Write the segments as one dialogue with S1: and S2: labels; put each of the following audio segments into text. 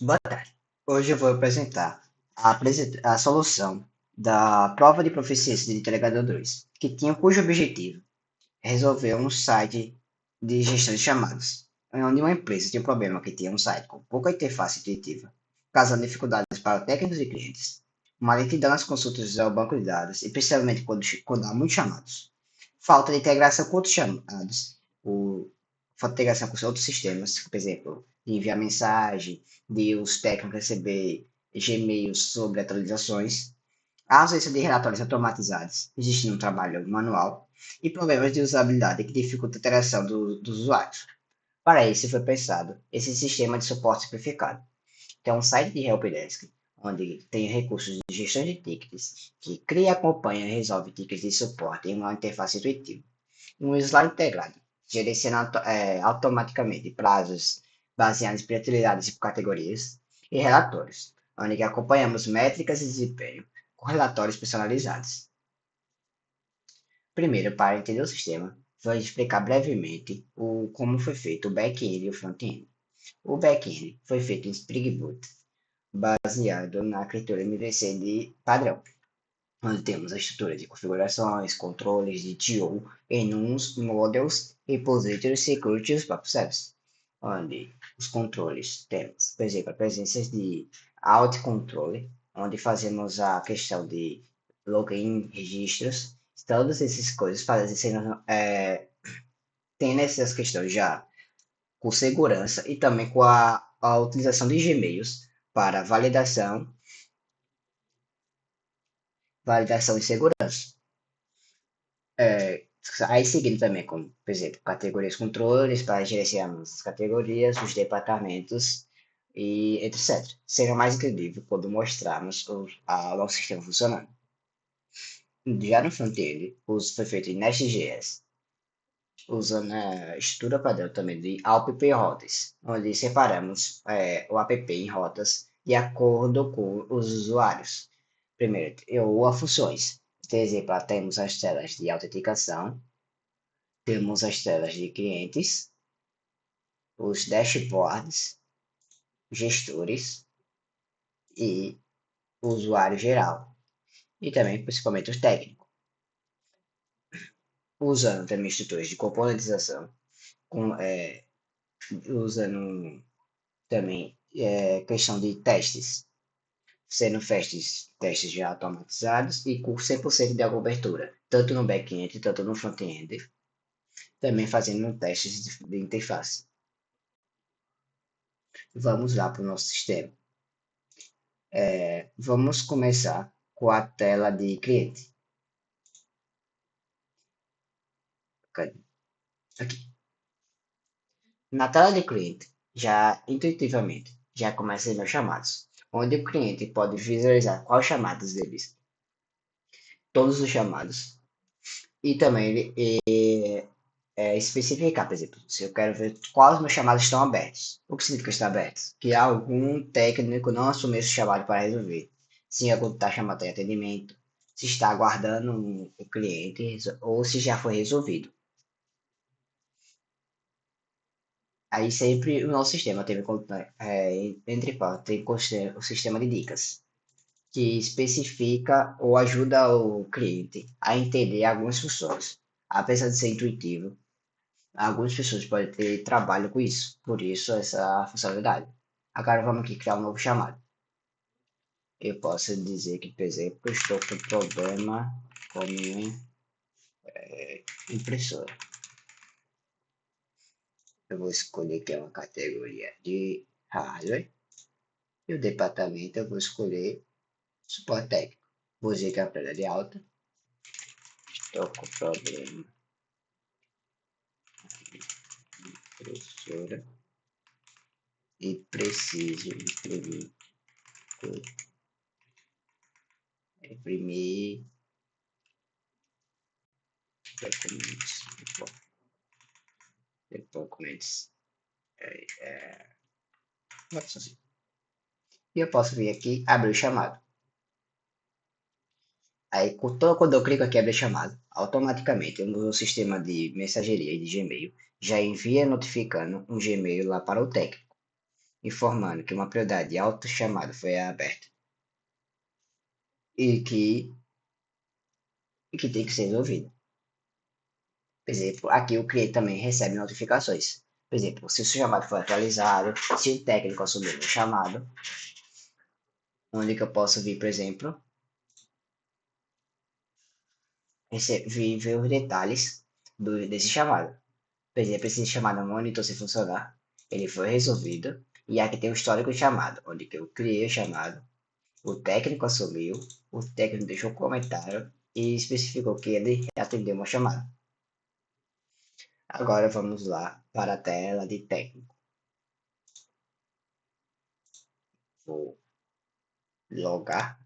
S1: Boa tarde. Hoje eu vou apresentar a solução da prova de proficiência de Entregador 2, que tinha cujo objetivo é resolver um site de gestão de chamadas, onde uma empresa tinha um problema que tinha um site com pouca interface intuitiva, causando dificuldades para técnicos e clientes, uma lentidão nas consultas ao banco de dados, e principalmente quando há muitos chamados, falta de integração com outros chamados, falta de integração com outros sistemas, por exemplo, de enviar mensagem, de os técnicos receber Gmails sobre atualizações, a ausência de relatórios automatizados, existindo um trabalho manual, e problemas de usabilidade que dificultam a interação dos usuários. Para isso foi pensado esse sistema de suporte simplificado, que é um site de helpdesk, onde tem recursos de gestão de tickets, que cria, acompanha e resolve tickets de suporte em uma interface intuitiva. Um slide integrado, gerenciando automaticamente prazos baseados em prioridades por categorias e relatórios, onde acompanhamos métricas de desempenho com relatórios personalizados. Primeiro, para entender o sistema, vou explicar brevemente como foi feito o back-end e o front-end. O back-end foi feito em Spring Boot, baseado na arquitetura MVC de padrão, onde temos a estrutura de configurações, controles de TO, enums, models, repositories, security e os próprios services, onde os controles temos, por exemplo, a presença de alt controle, onde fazemos a questão de login, registros, todas essas coisas fazem sendo, tendo essas questões já com segurança e também com a utilização de Gmails para validação e segurança. É, aí seguindo também, como, por exemplo, categorias controles para gerenciarmos as categorias, os departamentos e etc. Será mais incrível quando mostrarmos o nosso sistema funcionando. Já no front-end, foi feito em Nest.js, usando a estrutura padrão também de app rotas, onde separamos o app em rotas de acordo com os usuários. Primeiro, ou a funções. Por exemplo, temos as telas de autenticação, temos as telas de clientes, os dashboards, gestores e o usuário geral. E também, principalmente, os técnicos. Usando também estruturas de componentização, usando também questão de testes, sendo testes já automatizados e com 100% de cobertura, tanto no back-end, tanto no front-end, também fazendo testes de interface. Vamos lá para o nosso sistema. Vamos começar com a tela de cliente. Aqui. Na tela de cliente, já intuitivamente, já começa meus chamados, onde o cliente pode visualizar quais chamados deles, todos os chamados, e também especificar, por exemplo, se eu quero ver quais meus chamados estão abertos. O que significa estar abertos? Que algum técnico não assumiu esse chamado para resolver. Se algum está chamado em atendimento, se está aguardando o cliente ou se já foi resolvido. Aí sempre o nosso sistema teve, entre partes, tem o sistema de dicas, que especifica ou ajuda o cliente a entender algumas funções. Apesar de ser intuitivo, algumas pessoas podem ter trabalho com isso, por isso essa funcionalidade. Agora vamos aqui criar um novo chamado. Eu posso dizer que, por exemplo, eu estou com problema com minha impressora. Eu vou escolher que é uma categoria de hardware. E o departamento eu vou escolher suporte técnico. Vou dizer que é a prela de alta. Estou com problema na impressora e preciso imprimir documentos. E eu posso vir aqui abrir o chamado. Aí, quando eu clico aqui em abrir chamado, automaticamente o meu sistema de mensageria e de Gmail já envia notificando um Gmail lá para o técnico. informando que uma prioridade de autochamada foi aberta e que tem que ser resolvida. Por exemplo, aqui o cliente também recebe notificações. Por exemplo, se o seu chamado foi atualizado, se o técnico assumiu o chamado, onde que eu posso vir, por exemplo, ver os detalhes desse chamado. Por exemplo, esse chamado monitor se funcionar, ele foi resolvido, e aqui tem o histórico de chamado, onde que eu criei o chamado, o técnico assumiu, o técnico deixou um comentário e especificou que ele atendeu uma chamada. Agora vamos lá para a tela de técnico. Vou logar.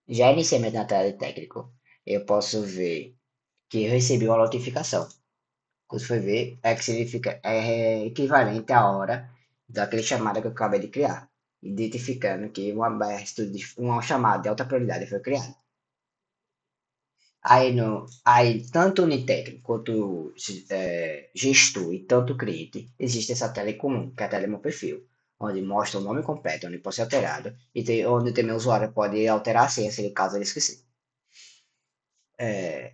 S1: Já inicialmente na tela de técnico, eu posso ver que eu recebi uma notificação. Quando foi ver, é que significa é equivalente à hora daquele chamada que eu acabei de criar, identificando que uma chamada de alta prioridade foi criada. Aí, tanto no técnico quanto gestor e tanto cliente, existe essa tela em comum, que é a tela do meu perfil, onde mostra o nome completo, onde pode ser alterado, e onde também o usuário pode alterar a senha, se caso ele esquecer. É,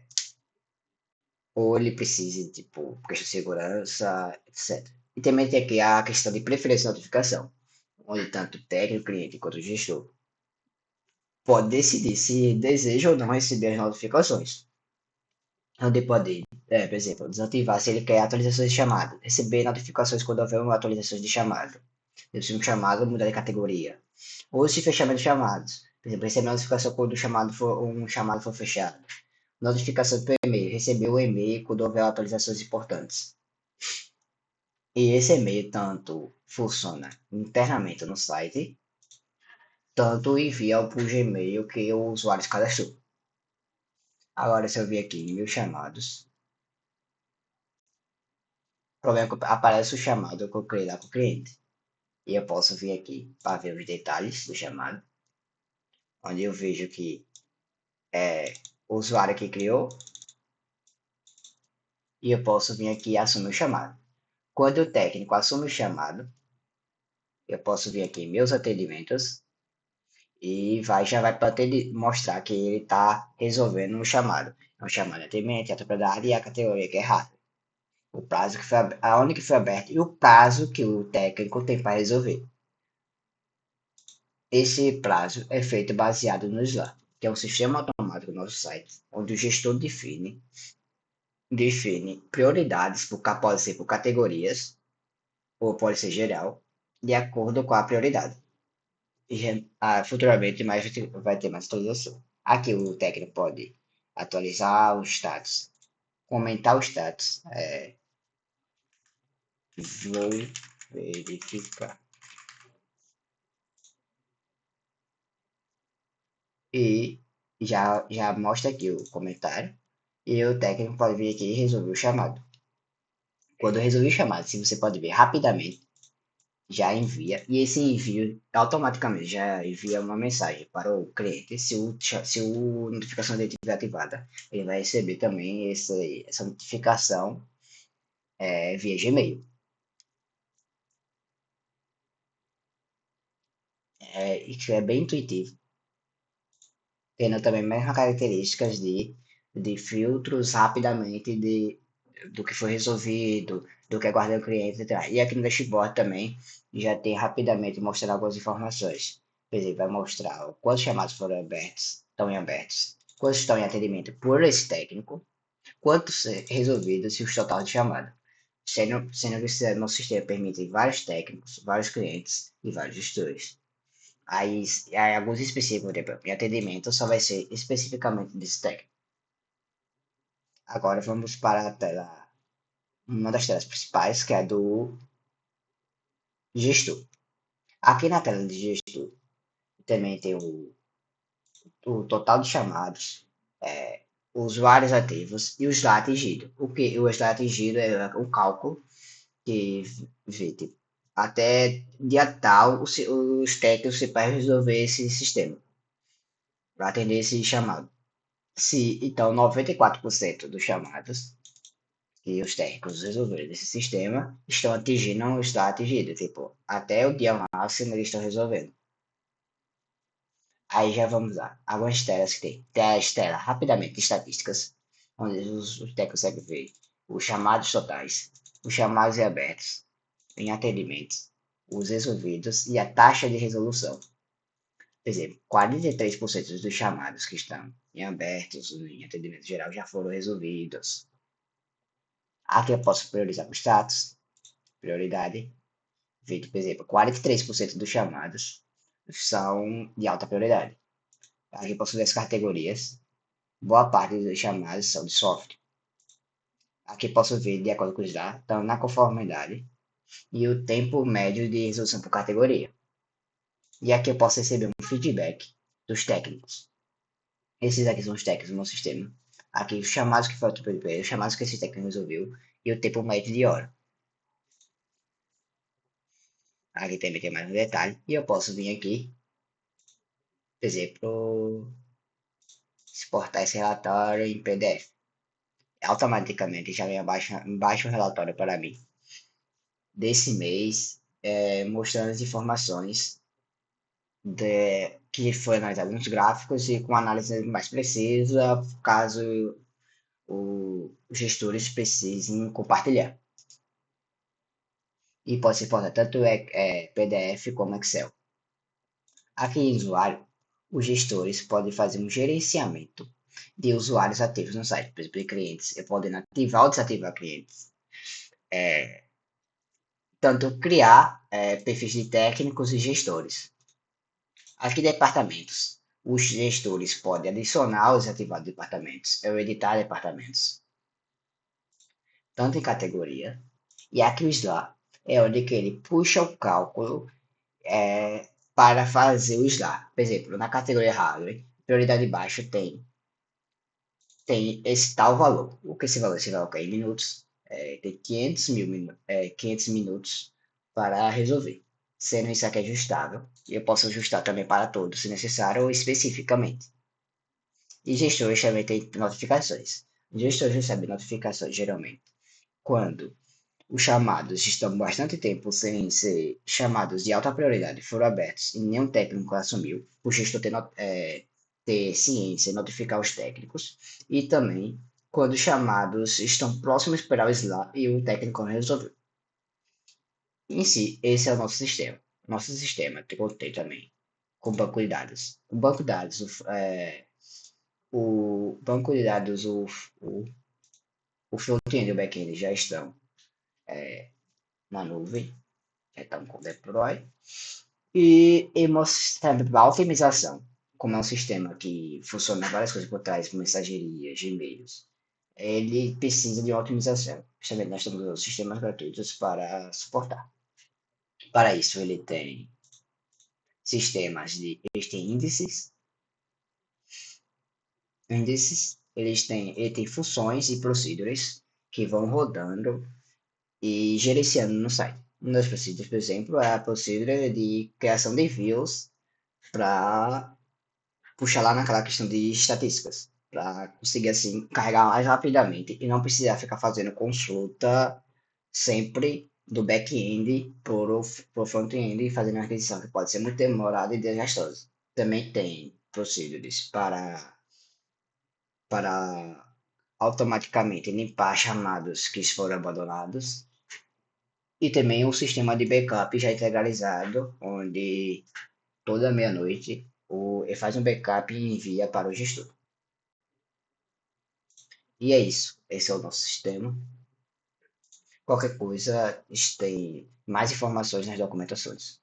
S1: ou ele precise, tipo, questão de segurança, etc. E também tem aqui a questão de preferência de notificação, onde tanto o técnico, cliente quanto o gestor pode decidir se deseja ou não receber as notificações. Onde pode, por exemplo, desativar se ele quer atualizações de chamado, receber notificações quando houver uma atualização de chamado. Se um chamado mudar de categoria. Ou se fechamento de chamados. Por exemplo, receber notificação quando um chamado for fechado. Notificação por e-mail. Receber o e-mail quando houver atualizações importantes. E esse e-mail tanto funciona internamente no site, tanto envia para o Gmail que o usuário se cadastrou. Agora, se eu vir aqui em meus chamados, aparece o chamado que eu criei lá com o cliente. E eu posso vir aqui para ver os detalhes do chamado, onde eu vejo que é o usuário que criou, e eu posso vir aqui e assumir o chamado. Quando o técnico assume o chamado, eu posso vir aqui em meus atendimentos e já vai para mostrar que ele está resolvendo o chamado. É um chamado de atendimento, a propriedade e a categoria que é rápido. O prazo que foi, aonde que foi aberto e o prazo que o técnico tem para resolver. Esse prazo é feito baseado no SLA, que é um sistema automático do nosso site, onde o gestor define prioridades, pode ser por categorias, ou pode ser geral, de acordo com a prioridade. E futuramente vai ter mais atualização. Aqui o técnico pode atualizar o status, comentar o status, vou verificar. E já mostra aqui o comentário. E o técnico pode vir aqui e resolver o chamado. Quando resolver o chamado, se você pode ver rapidamente, já envia. E esse envio automaticamente já envia uma mensagem para o cliente. Se a notificação dele estiver ativada, ele vai receber também essa notificação via Gmail. Isso é bem intuitivo, tendo também as mesmas características de filtros rapidamente do que foi resolvido, do que aguarda o cliente, etc. E aqui no dashboard também já tem rapidamente mostrando algumas informações. Por exemplo, vai mostrar quantos chamados foram abertos, estão em abertos, quantos estão em atendimento por esse técnico, quantos resolvidos e os total de chamada. Sendo que esse nosso sistema permite vários técnicos, vários clientes e vários gestores. Aí alguns específicos, por exemplo, em atendimento só vai ser especificamente desse técnico. Agora vamos para a tela, uma das telas principais, que é a do gestor. Aqui na tela de gestor também tem o total de chamados, usuários ativos e o slot atingido. O slot atingido é o cálculo que vê, tipo, até dia tal os técnicos se podem resolver esse sistema para atender esse chamado. Se então 94% dos chamados que os técnicos resolveram desse sistema estão atingindo ou está atingido. Tipo, até o dia máximo eles estão resolvendo. Aí já vamos lá. Algumas telas que tem. Tem as telas rapidamente estatísticas, onde os técnicos conseguem ver os chamados totais, os chamados e abertos, em atendimentos, os resolvidos e a taxa de resolução. Por exemplo, 43% dos chamados que estão em abertos em atendimento geral já foram resolvidos. Aqui eu posso priorizar o status, prioridade. Vídeo, por exemplo, 43% dos chamados são de alta prioridade. Aqui eu posso ver as categorias. Boa parte dos chamados são de software. Aqui posso ver, de acordo com os dados, estão na conformidade e o tempo médio de resolução por categoria. E aqui eu posso receber um feedback dos técnicos. Esses aqui são os técnicos do meu sistema. Aqui os chamados que foram os chamados que esse técnico resolveu e o tempo médio de hora. Aqui também tem mais um detalhe. E eu posso vir aqui, por exemplo, exportar esse relatório em PDF. Automaticamente já vem baixa o relatório para mim desse mês, mostrando as informações que foi analisado nos gráficos e com análise mais precisa, caso os gestores precisem compartilhar. E pode ser exportar tanto PDF como Excel. Aqui em usuário, os gestores podem fazer um gerenciamento de usuários ativos no site, por exemplo, de clientes. Podem ativar ou desativar clientes. Tanto criar perfis de técnicos e gestores. Aqui, departamentos. Os gestores podem adicionar ou desativar departamentos, ou editar departamentos, tanto em categoria. E aqui o SLA é onde que ele puxa o cálculo para fazer o SLA. Por exemplo, na categoria hardware, prioridade baixa tem esse tal valor. O que esse valor? Esse valor é em minutos. Tem 500 minutos para resolver. Sendo isso aqui ajustável, e eu posso ajustar também para todos, se necessário ou especificamente. E gestores também têm notificações. Os gestores recebem notificações geralmente quando os chamados estão bastante tempo sem ser chamados de alta prioridade, foram abertos e nenhum técnico assumiu, o gestor ter ciência e notificar os técnicos, e também quando os chamados estão próximos de esperar o SLA e o técnico não resolveu. Em si, esse é o nosso sistema. Nosso sistema contém também com banco de dados. O banco de dados, o banco de dados, o front-end e o back-end já estão na nuvem, já estão com deploy. E a otimização, como é um sistema que funciona várias coisas por trás, mensagerias, e-mails, ele precisa de uma otimização. Justamente nós temos os sistemas gratuitos para suportar. Para isso, ele tem eles têm índices, ele tem funções e procedures que vão rodando e gerenciando no site. Uma das procedures, por exemplo, é a procedure de criação de views para puxar lá naquela questão de estatísticas, para conseguir assim carregar mais rapidamente e não precisar ficar fazendo consulta sempre do back-end para o front-end e fazendo uma aquisição que pode ser muito demorada e desgastosa. Também tem procedures para automaticamente limpar chamados que foram abandonados e também um sistema de backup já integralizado, onde toda meia-noite ele faz um backup e envia para o gestor. E é isso. Esse é o nosso sistema. Qualquer coisa, tem mais informações nas documentações.